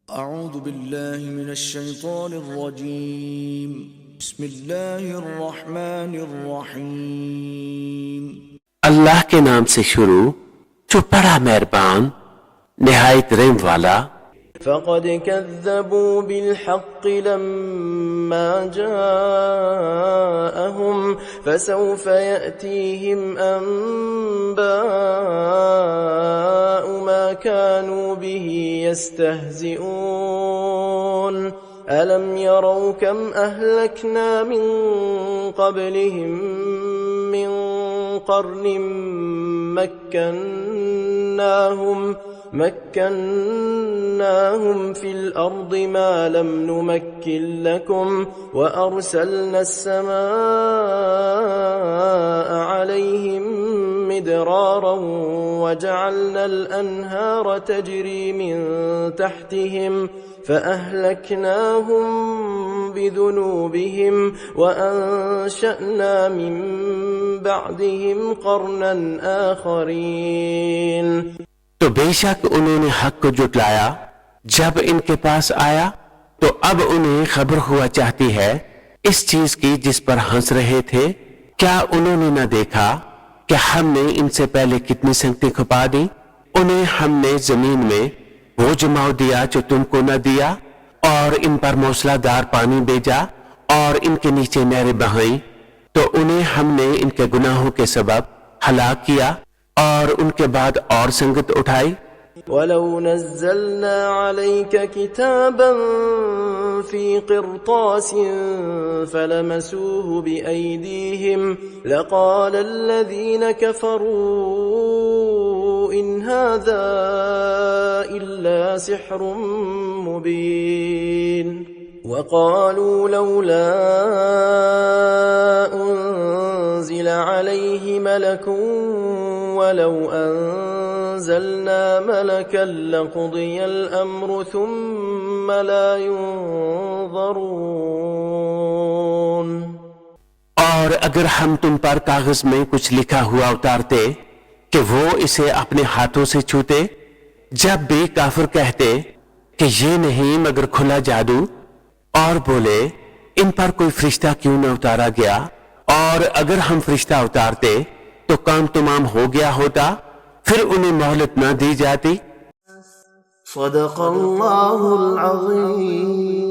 أعوذ بالله من الشيطان الرجيم بسم الله الرحمن الرحيم अल्लाह के नाम से शुरू जो बड़ा मेहरबान निहायत रहम वाला। فقد كذبوا بالحق لما جاءهم فسوف يأتيهم أنباء ما كانوا به يستهزئون ألم يروا كم أهلكنا من قبلهم من قرن مكناهم في الأرض ما لم نمكن لكم وأرسلنا السماء عليهم مدرارا وجعلنا الأنهار تجري من تحتهم فأهلكناهم بذنوبهم وأنشأنا من بعدهم قرنا آخرين। तो बेशक उन्होंने हक को जुटलाया जब इनके पास आया, तो अब उन्हें खबर हुआ चाहती है इस चीज की जिस पर हंस रहे थे। क्या उन्होंने न देखा कि हमने इनसे पहले कितनी संगतें खपा दी। उन्हें हमने जमीन में वो जमाव दिया जो तुमको न दिया, और इन पर मूसलाधार पानी भेजा और इनके नीचे नहरें बहाई, तो उन्हें हमने इनके गुनाहों के सबब हलाक किया और उनके बाद और संगत उठाई। वलौ नज़्ज़लना अलैका किताबन फी क़िरतासिन फलमसूहु बिअयदीहिम लक़ाल अल्लज़ीन कफ़रू इन हाज़ा इल्ला सिह्रुम मुबीन वक़ालू लौला उन्ज़िल अलैहि मलकुन वलौ अंज़लना मलकन लक़ुदियल अम्रु सुम्म ला युनज़रून। और अगर हम तुम पर कागज में कुछ लिखा हुआ उतारते कि वो इसे अपने हाथों से छूते, जब भी काफिर कहते कि ये नहीं मगर खुला जादू, और बोले इन पर कोई फरिश्ता क्यों न उतारा गया, और अगर हम फरिश्ता उतारते तो काम तमाम हो गया होता, फिर उन्हें मोहलत न दी जाती। सदक़ल्लाहुल अज़ीम।